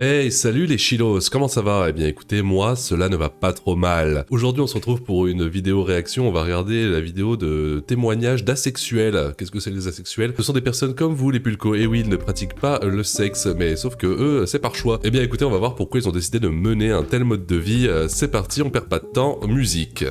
Hey, salut les chilos, comment ça va? Eh bien écoutez, moi, cela ne va pas trop mal. Aujourd'hui, on se retrouve pour une vidéo réaction, on va regarder la vidéo de témoignages d'asexuels. Qu'est-ce que c'est les asexuels? Ce sont des personnes comme vous, les pulcos, et oui, ils ne pratiquent pas le sexe, mais sauf que eux, c'est par choix. Eh bien écoutez, on va voir pourquoi ils ont décidé de mener un tel mode de vie. C'est parti, on perd pas de temps, musique.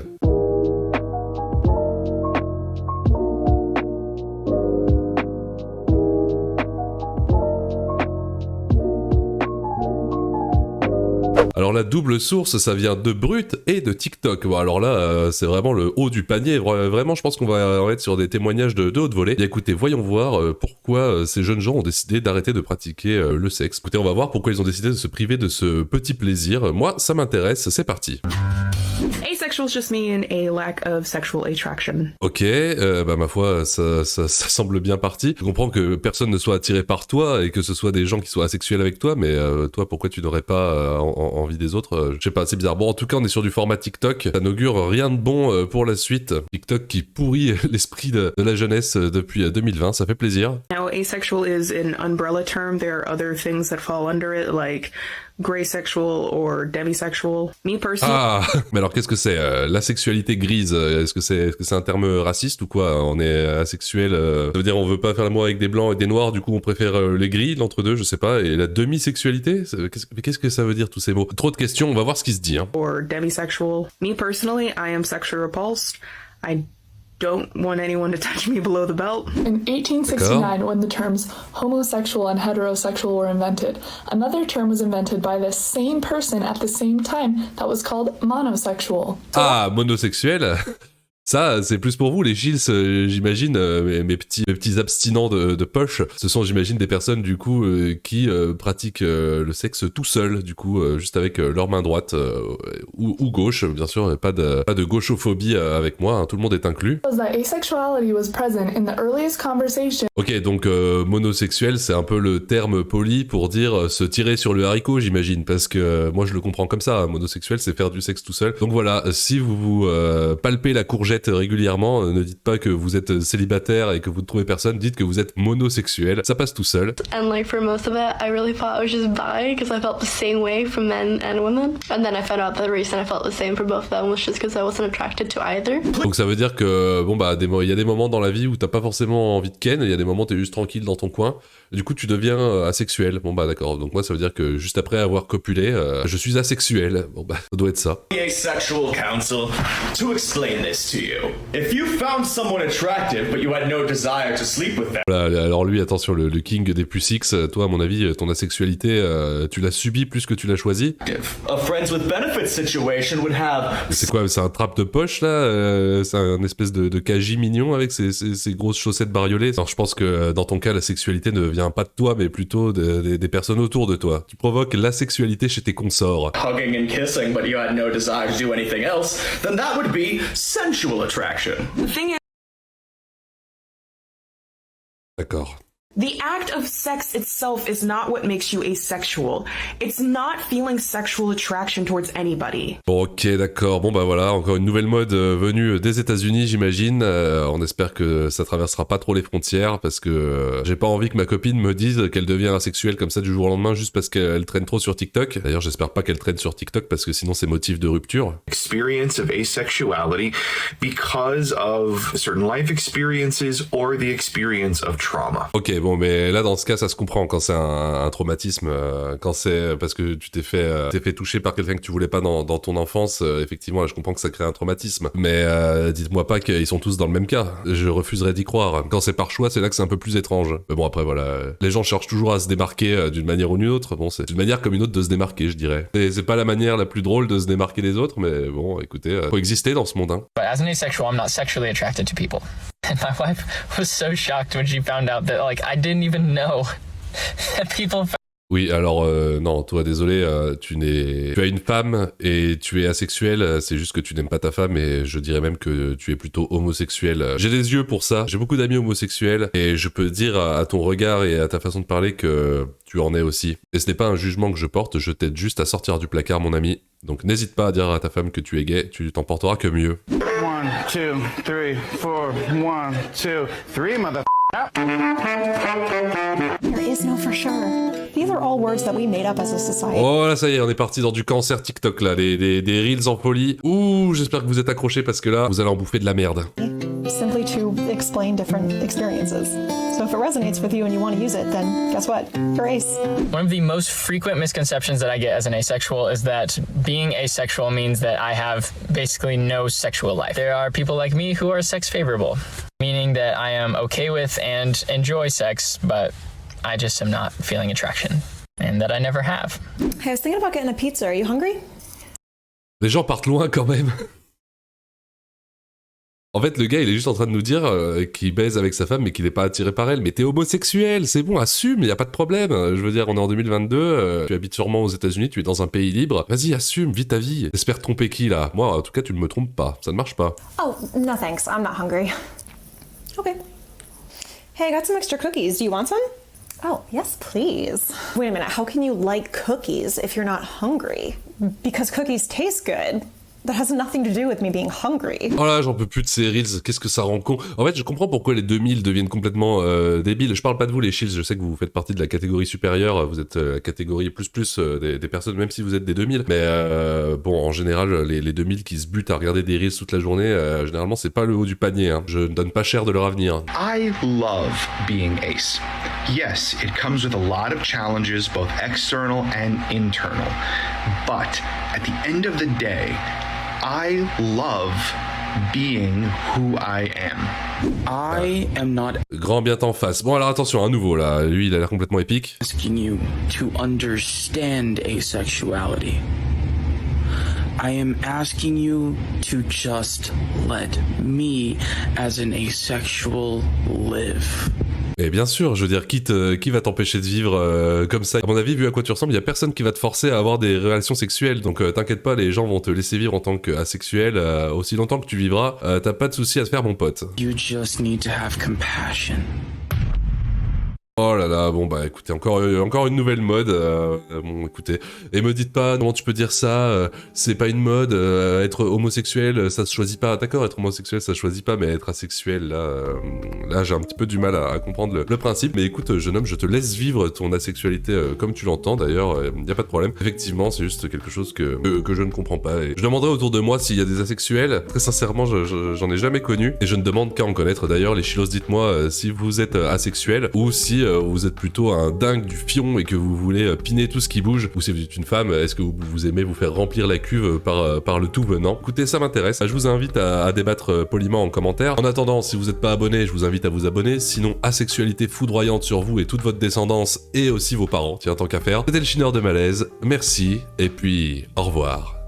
Alors la double source, ça vient de Brut et de TikTok. Bon, alors là, c'est vraiment le haut du panier. Vraiment, je pense qu'on va en être sur des témoignages de haute volée. Et écoutez, voyons voir pourquoi ces jeunes gens ont décidé d'arrêter de pratiquer le sexe. Écoutez, on va voir pourquoi ils ont décidé de se priver de ce petit plaisir. Moi, ça m'intéresse, c'est parti. Asexuals just mean a lack of sexual attraction. Ok, bah ma foi, ça semble bien parti. Je comprends que personne ne soit attiré par toi et que ce soit des gens qui soient asexuels avec toi, mais toi, pourquoi tu n'aurais pas envie des autres? Je sais pas, c'est bizarre. Bon, en tout cas, on est sur du format TikTok. Ça n'augure rien de bon pour la suite. TikTok qui pourrit l'esprit de la jeunesse depuis 2020, ça fait plaisir. Now, asexual is an umbrella term. There are other things that fall under it, like gray sexual or demisexual. Me personally. Ah, mais alors qu'est-ce que c'est la sexualité grise? Est-ce que c'est un terme raciste ou quoi? On est asexuel, ça veut dire on veut pas faire l'amour avec des blancs et des noirs, du coup on préfère les gris, l'entre-deux, je sais pas. Et la demi-sexualité? Qu'est-ce que ça veut dire tous ces mots? Trop de questions, on va voir ce qui se dit. Hein. Or demisexual. Me personally, I am sexually repulsed. I don't want anyone to touch me below the belt. In 1869, when the terms homosexual and heterosexual were invented, another term was invented by the same person at the same time that was called monosexual. Ah, monosexuel. Ça, c'est plus pour vous, les Gilles, j'imagine, mes petits abstinents de poche. Ce sont, j'imagine, des personnes, du coup, qui pratiquent le sexe tout seul, du coup, juste avec leur main droite ou gauche, bien sûr, pas de gauchophobie avec moi, hein, tout le monde est inclus. That asexuality was present in the earliest conversation. Ok, donc monosexuel, c'est un peu le terme poli pour dire se tirer sur le haricot, j'imagine, parce que moi je le comprends comme ça, hein, monosexuel, c'est faire du sexe tout seul. Donc voilà, si vous palpez la courgette régulièrement, ne dites pas que vous êtes célibataire et que vous ne trouvez personne, dites que vous êtes monosexuel, ça passe tout seul. And like for most of it, I really thought I was just bi because I felt the same way for men and women. And then I found out that the reason I felt the same for both of them was just because I wasn't attracted to either. Donc ça veut dire que bon bah il y a des moments dans la vie où t'as pas forcément envie de ken, il y a des moments où t'es juste tranquille dans ton coin. Du coup tu deviens asexuel. Bon bah d'accord. Donc moi ça veut dire que juste après avoir copulé, je suis asexuel. Bon bah ça doit être ça. Asexual counsel to explain this to you. If you found someone attractive but you had no desire to sleep with them. Voilà, alors lui attention le king des pucix, toi à mon avis ton asexualité tu l'as subi plus que tu l'as choisi. A friends with benefits situation would have. C'est quoi, c'est un trap de poche là, c'est un espèce de cagie mignon avec ses grosses chaussettes bariolées. Alors je pense que dans ton cas la sexualité ne vient pas de toi mais plutôt des personnes autour de toi. Tu provoques l'asexualité chez tes consorts. Hugging and kissing but you had no desire to do anything else, then that would be sensual attraction. The thing is, D'accord. the act of sex itself is not what makes you asexual. It's not feeling sexual attraction towards anybody. Bon ok d'accord, bon bah voilà, encore une nouvelle mode venue des États-Unis j'imagine. On espère que ça traversera pas trop les frontières parce que j'ai pas envie que ma copine me dise qu'elle devient asexuelle comme ça du jour au lendemain juste parce qu'elle traîne trop sur TikTok. D'ailleurs j'espère pas qu'elle traîne sur TikTok parce que sinon c'est motif de rupture. Experience of asexuality because of certain life experiences or the experience of trauma. Ok bon mais là dans ce cas ça se comprend quand c'est un traumatisme, quand c'est parce que tu t'es fait toucher par quelqu'un que tu voulais pas dans ton enfance, effectivement là je comprends que ça crée un traumatisme. Mais dites-moi pas qu'ils sont tous dans le même cas, je refuserais d'y croire. Quand c'est par choix c'est là que c'est un peu plus étrange. Mais bon après voilà, les gens cherchent toujours à se démarquer d'une manière ou d'une autre, bon c'est une manière comme une autre de se démarquer je dirais. C'est pas la manière la plus drôle de se démarquer des autres mais bon écoutez, faut exister dans ce monde hein. But as an asexual, I'm not sexually attracted to people. And my wife was so shocked when she found out that, like, I didn't even know that people... Oui, alors non, toi désolé, tu as une femme et tu es asexuel, c'est juste que tu n'aimes pas ta femme et je dirais même que tu es plutôt homosexuel. J'ai des yeux pour ça, j'ai beaucoup d'amis homosexuels et je peux dire à ton regard et à ta façon de parler que tu en es aussi. Et ce n'est pas un jugement que je porte, je t'aide juste à sortir du placard mon ami. Donc n'hésite pas à dire à ta femme que tu es gay, tu t'en porteras que mieux. 1, 2, 3, 4, 1, 2, 3, mother. There is no for sure. These are all words that we made up as a society. Oh là, ça y est, on est parti dans du cancer TikTok là, des reels en folie. Ouh, j'espère que vous êtes accrochés parce que là, vous allez en bouffer de la merde. Simply to explain different experiences. So if it resonates with you and you want to use it, then guess what? You're ace. One of the most frequent misconceptions that I get as an asexual is that being asexual means that I have basically no sexual life. There are people like me who are sex favorable, meaning that I am okay with and enjoy sex, but I just am not feeling attraction, and that I never have. Hey, I was thinking about getting a pizza. Are you hungry? Les gens partent loin quand même. En fait, le gars, il est juste en train de nous dire qu'il baise avec sa femme mais qu'il n'est pas attiré par elle. Mais t'es homosexuel, c'est bon, assume, y a pas de problème. Je veux dire, on est en 2022, tu habites sûrement aux États-Unis, tu es dans un pays libre. Vas-y, assume, vis ta vie. J'espère tromper qui, là? Moi, en tout cas, tu ne me trompes pas. Ça ne marche pas. Oh, no thanks. I'm not hungry. Okay. Hey, I got some extra cookies. Do you want some? Oh, yes, please. Wait a minute. How can you like cookies if you're not hungry? Because cookies taste good. That has nothing to do with me being hungry. Oh là, j'en peux plus de ces reels, qu'est-ce que ça rend con. En fait, je comprends pourquoi les 2000 deviennent complètement débiles. Je parle pas de vous, les shields, je sais que vous faites partie de la catégorie supérieure, vous êtes la catégorie plus des personnes, même si vous êtes des 2000. Mais bon, en général, les 2000 qui se butent à regarder des reels toute la journée, généralement, c'est pas le haut du panier. Hein. Je ne donne pas cher de leur avenir. I love being ace. Yes, it comes with a lot of challenges, both external and internal. But at the end of the day, I love being who I am. I am not Grand bien t'en face. Bon alors attention, à nouveau là, lui il a l'air complètement épique. asking you to understand asexuality. I am asking you to just let me, as an asexual, live. Et bien sûr, je veux dire, qui va t'empêcher de vivre comme ça? À mon avis, vu à quoi tu ressembles, il y a personne qui va te forcer à avoir des relations sexuelles. Donc t'inquiète pas, les gens vont te laisser vivre en tant qu'asexuel aussi longtemps que tu vivras. T'as pas de souci à te faire, mon pote. You just need to have compassion. Oh là là, bon bah écoutez, encore une nouvelle mode, bon écoutez, et me dites pas comment tu peux dire ça, c'est pas une mode, être homosexuel ça se choisit pas, d'accord, être homosexuel ça se choisit pas, mais être asexuel là j'ai un petit peu du mal à comprendre le principe, mais écoute jeune homme, je te laisse vivre ton asexualité comme tu l'entends d'ailleurs, y a pas de problème, effectivement c'est juste quelque chose que je ne comprends pas, et je demanderai autour de moi s'il y a des asexuels, très sincèrement j'en ai jamais connu, et je ne demande qu'à en connaître d'ailleurs, les chilos dites-moi si vous êtes asexuel, ou si vous êtes plutôt un dingue du fion et que vous voulez piner tout ce qui bouge, ou si vous êtes une femme, est-ce que vous aimez vous faire remplir la cuve par le tout venant? Écoutez, ça m'intéresse, je vous invite à débattre poliment en commentaire. En attendant, si vous n'êtes pas abonné, je vous invite à vous abonner, sinon asexualité foudroyante sur vous et toute votre descendance et aussi vos parents, tiens tant qu'à faire. C'était le Chineur de Malaise, merci, et puis au revoir.